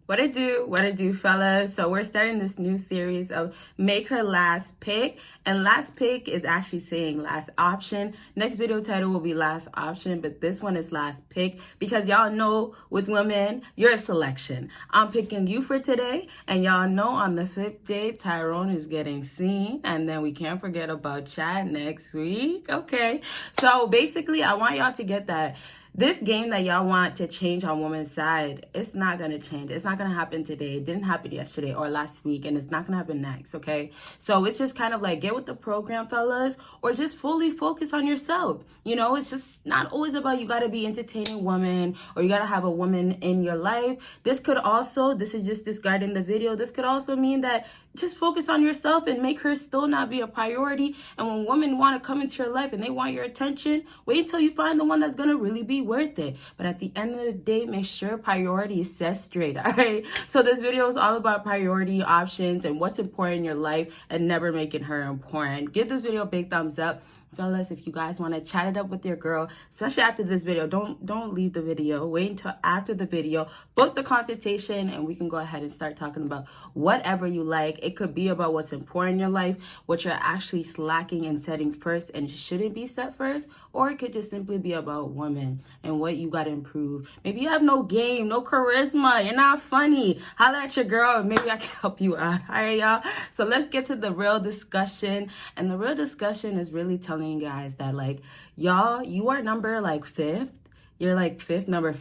What it do, fellas? So we're starting this new series of Make Her Last Pick. And last pick is actually saying last option. Next video title will be last option, but this one is last pick because y'all know with women, you're a selection. I'm picking you for today, and y'all know on the 5th day, Tyrone is getting seen. And then we can't forget about Chad next week. Okay. So basically, I want y'all to get that. This game that y'all want to change on women's side, it's not going to change. It's not going to happen today. It didn't happen yesterday or last week, and it's not going to happen next, okay? So it's just kind of like get with the program, fellas, or just fully focus on yourself. You know, it's just not always about you got to be entertaining women or you got to have a woman in your life. This is just discarding the video. This could also mean that just focus on yourself and make her still not be a priority. And when women want to come into your life and they want your attention, wait until you find the one that's going to really be worth it. But at the end of the day, make sure priority is set straight, all right? So this video is all about priority options and what's important in your life and never making her important. Give this video a big thumbs up. Fellas, if you guys want to chat it up with your girl, especially after this video, don't leave the video. Wait until after the video. Book the consultation and we can go ahead and start talking about whatever you like. It could be about what's important in your life, what you're actually slacking and setting first and shouldn't be set first, or it could just simply be about women and what you got to improve. Maybe you have no game, no charisma, you're not funny. Holla at your girl and maybe I can help you out. All right, y'all? So let's get to the real discussion. And the real discussion is really telling you guys that, like, y'all, you are number like fifth. You're like number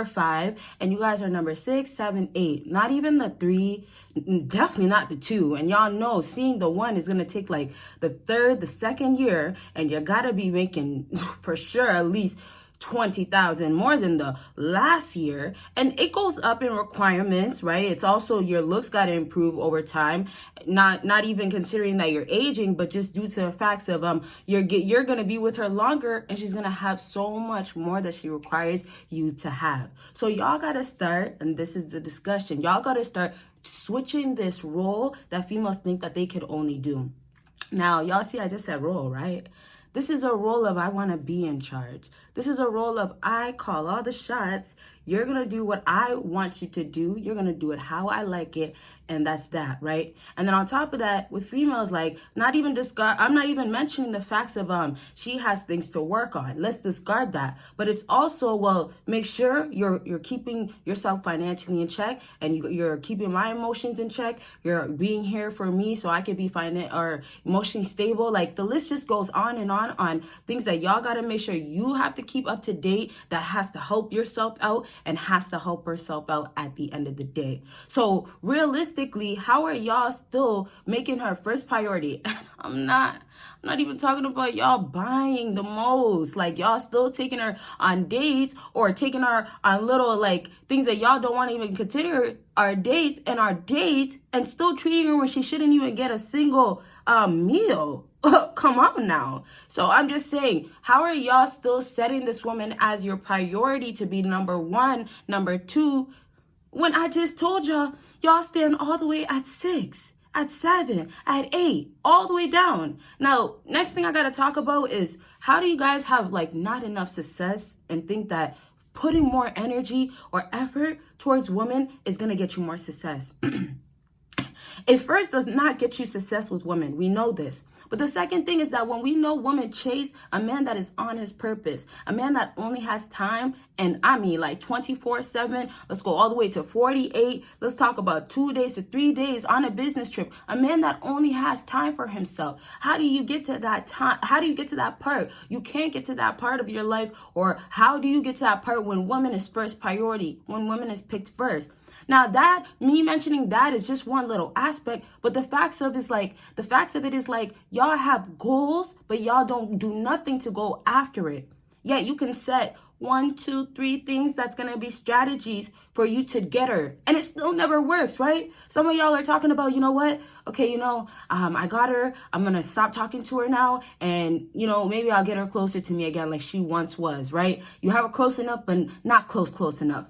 five, and you guys are number 6, 7, 8. Not even the 3, definitely not the 2. And y'all know seeing the 1 is gonna take like the 3rd, the 2nd year, and you gotta be making for sure at least 20,000 more than the last year. And it goes up in requirements, right? It's also your looks got to improve over time, not even considering that you're aging, but just due to the facts of you're gonna be with her longer and she's gonna have so much more that she requires you to have. So y'all gotta start, and this is the discussion, y'all gotta start switching this role that females think that they could only do. Now y'all see I just said role, right? This is a role of I want to be in charge. This is a role of I call all the shots. You're going to do what I want you to do. You're going to do it how I like it. And that's that, right? And then on top of that, with females, like, I'm not even mentioning the facts of she has things to work on. Let's discard that. But it's also, well, make sure you're keeping yourself financially in check and you're keeping my emotions in check. You're being here for me so I can be emotionally stable. Like, the list just goes on things that y'all got to make sure you have to keep up to date, that has to help yourself out and has to help herself out at the end of the day. So realistically, how are y'all still making her first priority? I'm not even talking about y'all buying the most. Like, y'all still taking her on dates or taking her on little like things that y'all don't want to even consider our dates and still treating her when she shouldn't even get a single meal. Come on now. So I'm just saying, how are y'all still setting this woman as your priority to be number 1, number 2, when I just told y'all stand all the way at 6, at 7, at 8, all the way down. Now, next thing I got to talk about is how do you guys have like not enough success and think that putting more energy or effort towards women is going to get you more success? It first does not get you success with women. We know this. But the second thing is that when we know women chase a man that is on his purpose, a man that only has time, and I mean like 24/7, let's go all the way to 48, let's talk about 2 days to 3 days on a business trip, a man that only has time for himself. How do you get to that time? How do you get to that part? You can't get to that part of your life, or how do you get to that part when woman is first priority, when woman is picked first? Now that, me mentioning that is just one little aspect, but the facts of it is like y'all have goals, but y'all don't do nothing to go after it. Yeah, you can set 1, 2, 3 things that's going to be strategies for you to get her. And it still never works, right? Some of y'all are talking about, you know what? Okay, I got her. I'm going to stop talking to her now. And, maybe I'll get her closer to me again like she once was, right? You have her close enough, but not close enough.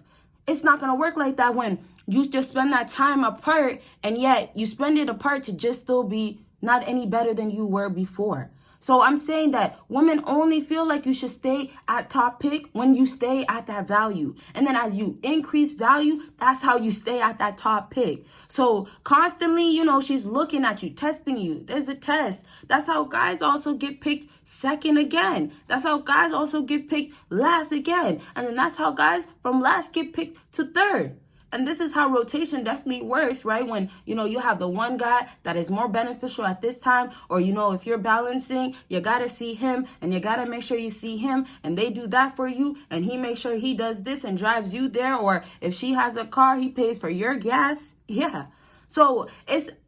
It's not going to work like that when you just spend that time apart and yet you spend it apart to just still be not any better than you were before. So I'm saying that women only feel like you should stay at top pick when you stay at that value. And then as you increase value, that's how you stay at that top pick. So constantly, you know, she's looking at you, testing you. There's a test. That's how guys also get picked second again. That's how guys also get picked last again. And then that's how guys from last get picked to third. And this is how rotation definitely works, right? When, you know, you have the one guy that is more beneficial at this time, or, you know, if you're balancing, you got to see him and you got to make sure you see him and they do that for you. And he makes sure he does this and drives you there. Or if she has a car, he pays for your gas. Yeah. So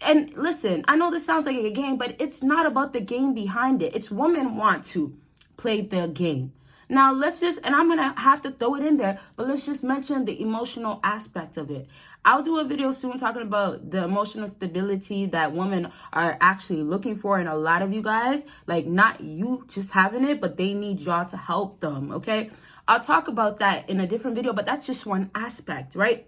and listen, I know this sounds like a game, but it's not about the game behind it. It's women want to play the game. Now, let's just, and I'm going to have to throw it in there, but let's just mention the emotional aspect of it. I'll do a video soon talking about the emotional stability that women are actually looking for in a lot of you guys. Like, not you just having it, but they need y'all to help them, okay? I'll talk about that in a different video, but that's just one aspect, right?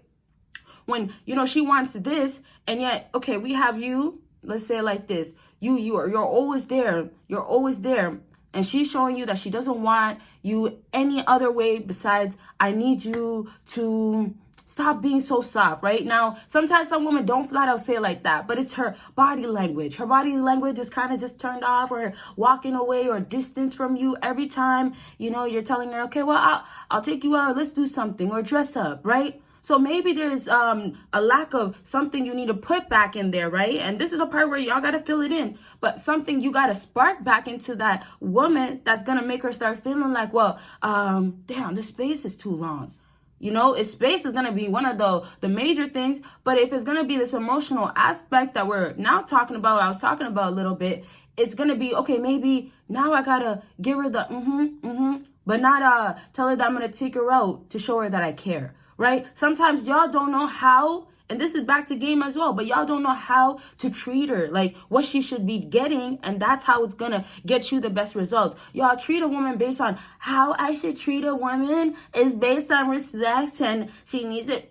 When, you know, she wants this, and yet, okay, we have you, let's say it like this. You're always there. You're always there. And she's showing you that she doesn't want you any other way besides, I need you to stop being so soft, right? Now, sometimes some women don't flat out say it like that, but it's her body language. Her body language is kind of just turned off, or walking away or distance from you every time, you know, you're telling her, okay, well, I'll take you out, let's do something, or dress up, right? So maybe there's a lack of something you need to put back in there, right? And this is a part where y'all got to fill it in. But something you got to spark back into that woman that's going to make her start feeling like, well, damn, this space is too long. You know, space is going to be one of the major things. But if it's going to be this emotional aspect that we're now talking about, I was talking about a little bit, it's going to be, okay, maybe now I got to give her the but not tell her that I'm going to take her out to show her that I care. Right? Sometimes y'all don't know how, and this is back to game as well, but y'all don't know how to treat her, like what she should be getting, and that's how it's gonna get you the best results. Y'all treat a woman based on how I should treat a woman is based on respect, and she needs to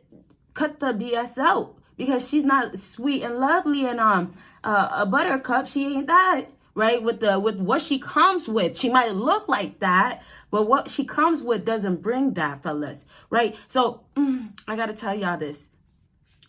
cut the BS out because she's not sweet and lovely and a buttercup. She ain't that, right? With what she comes with, she might look like that, but what she comes with doesn't bring that, fellas, right? So I got to tell y'all this.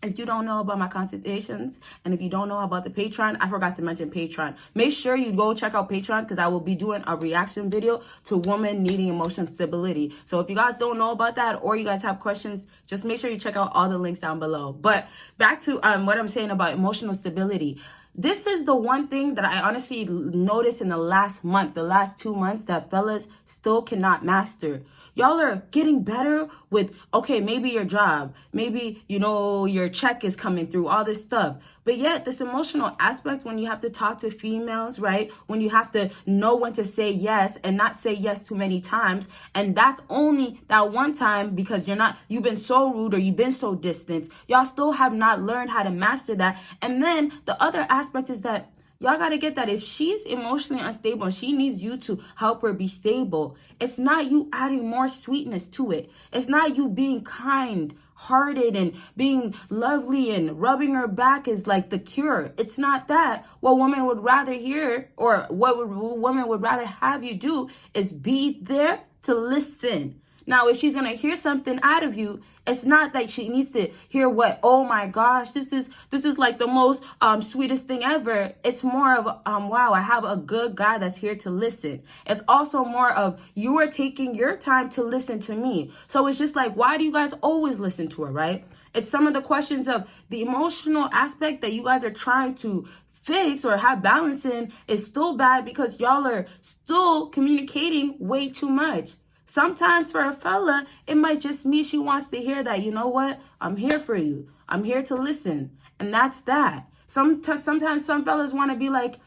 If you don't know about my consultations, and if you don't know about the Patreon, I forgot to mention Patreon. Make sure you go check out Patreon, because I will be doing a reaction video to women needing emotional stability. So if you guys don't know about that, or you guys have questions, just make sure you check out all the links down below. But back to what I'm saying about emotional stability. This is the one thing that I honestly noticed in the last month, the last 2 months, that fellas still cannot master. Y'all are getting better with, okay, maybe your job, maybe, you know, your check is coming through, all this stuff. But yet this emotional aspect, when you have to talk to females, right? When you have to know when to say yes and not say yes too many times. And that's only that one time because you've been so rude or you've been so distant. Y'all still have not learned how to master that. And then the other aspect is that y'all got to get that if she's emotionally unstable and she needs you to help her be stable, it's not you adding more sweetness to it. It's not you being kind-hearted and being lovely and rubbing her back is like the cure. It's not that. What women would rather hear, or what women would rather have you do, is be there to listen. Now, if she's going to hear something out of you, it's not that she needs to hear what, oh my gosh, this is like the most sweetest thing ever. It's more of, wow, I have a good guy that's here to listen. It's also more of, you are taking your time to listen to me. So it's just like, why do you guys always listen to her, right? It's some of the questions of the emotional aspect that you guys are trying to fix or have balance in is still bad because y'all are still communicating way too much. Sometimes for a fella, it might just mean she wants to hear that, you know what? I'm here for you. I'm here to listen. And that's that. Sometimes some fellas want to be like,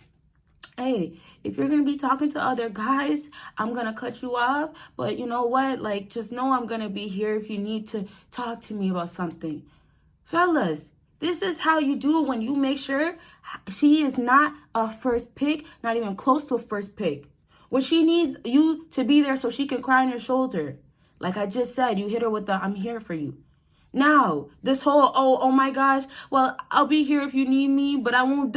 hey, if you're going to be talking to other guys, I'm going to cut you off. But you know what? Like, just know I'm going to be here if you need to talk to me about something. Fellas, this is how you do it when you make sure she is not a first pick, not even close to a first pick. Well, she needs you to be there so she can cry on your shoulder. Like I just said, you hit her with the, I'm here for you. Now, this whole, oh my gosh, well, I'll be here if you need me, but I won't,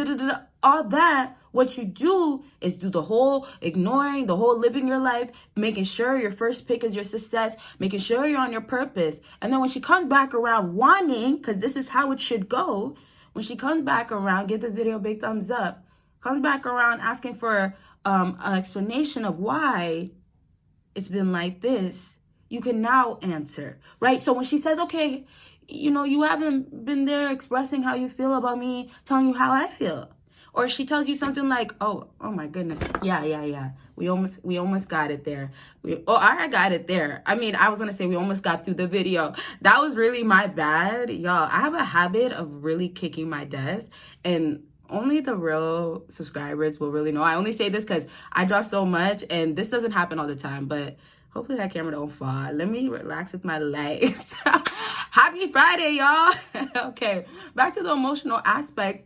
all that, what you do is do the whole ignoring, the whole living your life, making sure your first pick is your success, making sure you're on your purpose. And then when she comes back around wanting, because this is how it should go, when she comes back around, give this video a big thumbs up, comes back around asking for an explanation of why it's been like this, you can now answer, right? So when she says, okay, you know, you haven't been there expressing how you feel about me, telling you how I feel. Or she tells you something like, oh my goodness, yeah. We almost got it there. I got it there. I mean, I was gonna say we almost got through the video. That was really my bad, y'all. I have a habit of really kicking my desk, and only the real subscribers will really know. I only say this because I draw so much, and this doesn't happen all the time, but hopefully that camera don't fall. Let me relax with my legs. Happy Friday, y'all. Okay, back to the emotional aspect.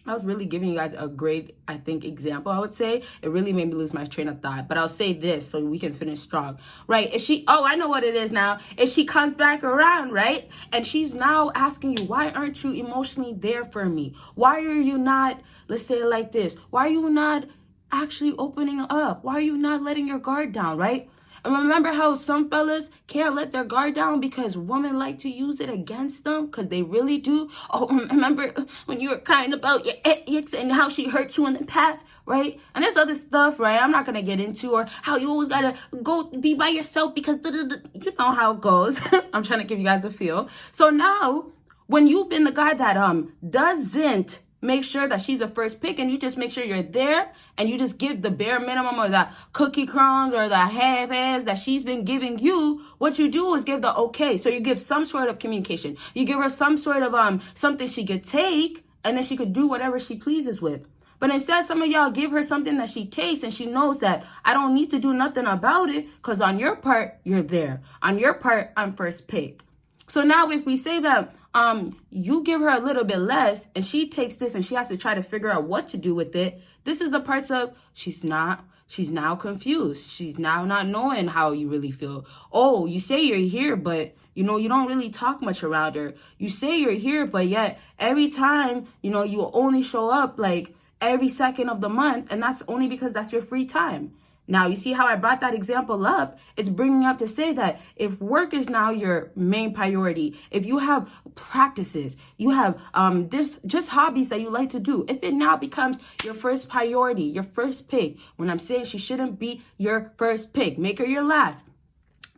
I was really giving you guys a great, I think, example, I would say. It really made me lose my train of thought. But I'll say this so we can finish strong, right? If she, I know what it is now. If she comes back around, right? And she's now asking you, why aren't you emotionally there for me? Why are you not, let's say it like this, why are you not actually opening up? Why are you not letting your guard down, right? And remember how some fellas can't let their guard down because women like to use it against them, because they really do. Oh, remember when you were crying about your ex and how she hurt you in the past, right? And there's other stuff, right? I'm not going to get into, or how you always got to go be by yourself because you know how it goes. I'm trying to give you guys a feel. So now, when you've been the guy that doesn't make sure that she's the first pick, and you just make sure you're there, and you just give the bare minimum or the cookie crumbs or the half-ass that she's been giving you, what you do is give the okay. So you give some sort of communication. You give her some sort of something she could take, and then she could do whatever she pleases with. But instead, some of y'all give her something that she takes, and she knows that I don't need to do nothing about it, because on your part, you're there. On your part, I'm first pick. So now if we say that you give her a little bit less, and she takes this and she has to try to figure out what to do with it, this is the parts of she's now confused. She's now not knowing how you really feel. Oh, you say you're here, but you know, you don't really talk much around her. You say you're here, but yet every time, you know, you only show up like every second of the month, and that's only because that's your free time. Now, you see how I brought that example up? It's bringing up to say that if work is now your main priority, if you have practices, you have just hobbies that you like to do, if it now becomes your first priority, your first pick, when I'm saying she shouldn't be your first pick, make her your last,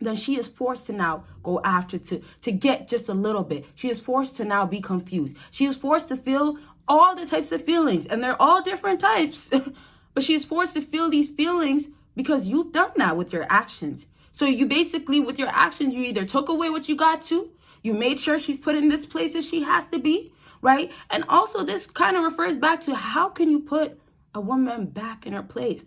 then she is forced to now go after to get just a little bit. She is forced to now be confused. She is forced to feel all the types of feelings, and they're all different types, but she is forced to feel these feelings because you've done that with your actions. So you basically, with your actions, you either took away what you got to, you made sure she's put in this place as she has to be, right? And also this kind of refers back to how can you put a woman back in her place?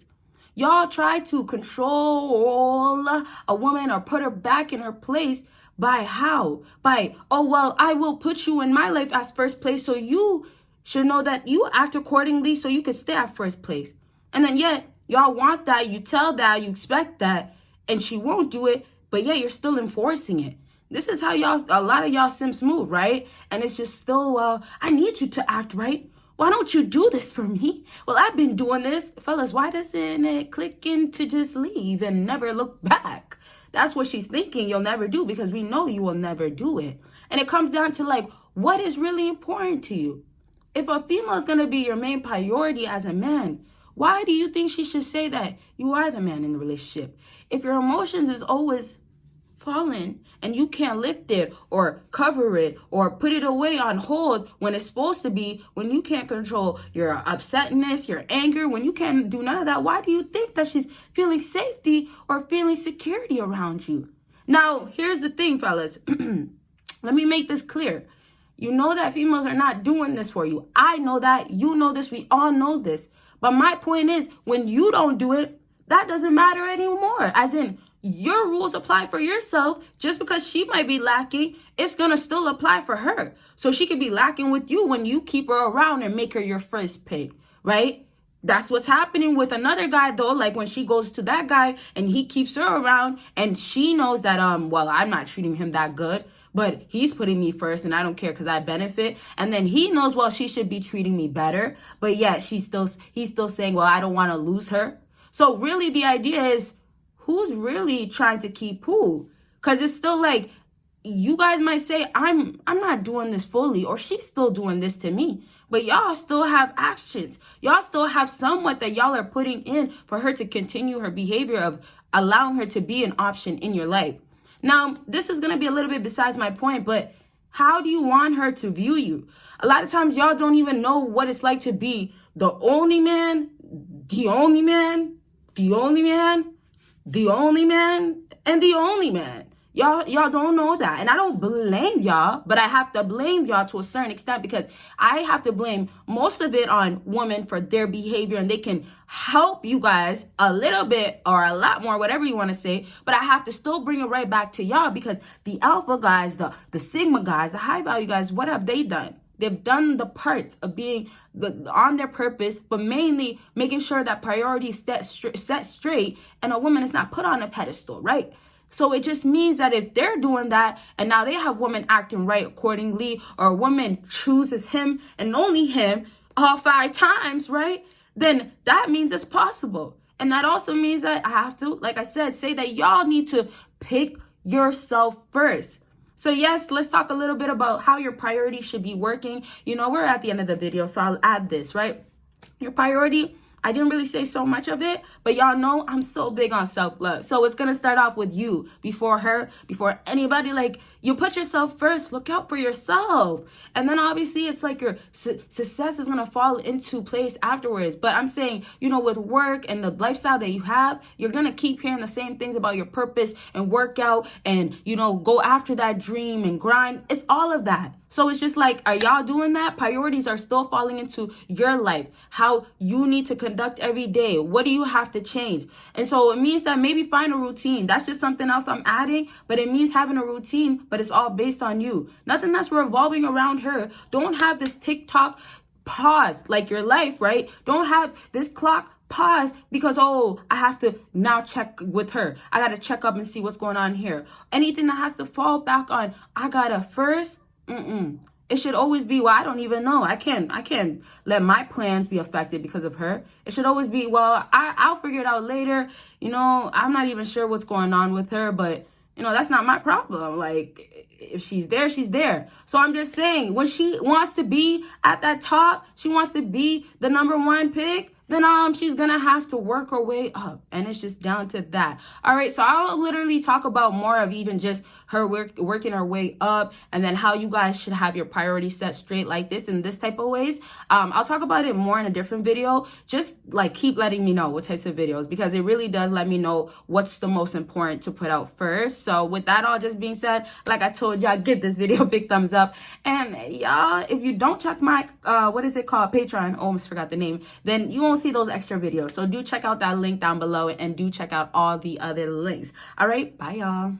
Y'all try to control a woman or put her back in her place by how? By, oh, well, I will put you in my life as first place, so you should know that you act accordingly so you could stay at first place. And then yet, y'all want that, you tell that, you expect that, and she won't do it, but yet you're still enforcing it. This is how a lot of y'all simps move, right? And it's just still, well, I need you to act right. Why don't you do this for me? Well, I've been doing this. Fellas, why doesn't it click in to just leave and never look back? That's what she's thinking you'll never do, because we know you will never do it. And it comes down to like, what is really important to you? If a female is going to be your main priority as a man, why do you think she should say that you are the man in the relationship? If your emotions is always falling and you can't lift it or cover it or put it away on hold when it's supposed to be, when you can't control your upsetness, your anger, when you can't do none of that, why do you think that she's feeling safety or feeling security around you? Now, here's the thing, fellas. Let me make this clear. You know that females are not doing this for you. I know that. You know this. We all know this. But my point is, when you don't do it, that doesn't matter anymore. As in, your rules apply for yourself. Just because she might be lacking, it's going to still apply for her. So she could be lacking with you when you keep her around and make her your first pick, right? That's what's happening with another guy, though. Like when she goes to that guy and he keeps her around and she knows that, well, I'm not treating him that good. but he's putting me first and I don't care because I benefit. And then he knows, well, she should be treating me better, but yet he's still saying, well, I don't want to lose her. So really the idea is, who's really trying to keep who? Because it's still like, you guys might say, I'm not doing this fully, or she's still doing this to me. But y'all still have actions. Y'all still have somewhat that y'all are putting in for her to continue her behavior of allowing her to be an option in your life. Now, this is going to be a little bit besides my point, but how do you want her to view you? A lot of times y'all don't even know what it's like to be the only man, the only man, the only man, the only man, and the only man. Y'all don't know that. And I don't blame y'all, but I have to blame y'all to a certain extent, because I have to blame most of it on women for their behavior, and they can help you guys a little bit or a lot more, whatever you want to say, but I have to still bring it right back to y'all, because the alpha guys, the sigma guys, the high value guys, what have they done? They've done the parts of being on their purpose, but mainly making sure that priorities set straight and a woman is not put on a pedestal, right? So it just means that if they're doing that and now they have women acting right accordingly, or a woman chooses him and only him all 5 times, right? Then that means it's possible. And that also means that I have to, like I said, say that y'all need to pick yourself first. So yes, let's talk a little bit about how your priorities should be working. You know, we're at the end of the video, so I'll add this, right? Your priority, I didn't really say so much of it, but y'all know I'm so big on self-love. So it's going to start off with you before her, before anybody. Like, you put yourself first, look out for yourself. And then obviously it's like your success is going to fall into place afterwards. But I'm saying, you know, with work and the lifestyle that you have, you're going to keep hearing the same things about your purpose and work out and, you know, go after that dream and grind. It's all of that. So it's just like, are y'all doing that? Priorities are still falling into your life, how you need to conduct every day. What do you have to change? And so it means that maybe find a routine. That's just something else I'm adding, but it means having a routine, but it's all based on you. Nothing that's revolving around her. Don't have this TikTok pause like your life, right? Don't have this clock pause because, oh, I have to now check with her. I got to check up and see what's going on here. Anything that has to fall back on, I got to first. It should always be, well, I don't even know. I can't let my plans be affected because of her. It should always be, well, I'll figure it out later. You know, I'm not even sure what's going on with her, but, you know, that's not my problem. Like, if she's there, she's there. So I'm just saying, when she wants to be at that top, she wants to be the #1 pick, then she's gonna have to work her way up, and it's just down to that. All right, so I'll literally talk about more of even just her working her way up, and then how you guys should have your priorities set straight like this in this type of ways. I'll talk about it more in a different video. Just like keep letting me know what types of videos, because it really does let me know what's the most important to put out first. So with that all just being said, like I told y'all, give this video a big thumbs up. And y'all, if you don't check my what is it called, Patreon, almost forgot the name, then you won't see those extra videos. So do check out that link down below, and do check out all the other links. All right, bye y'all.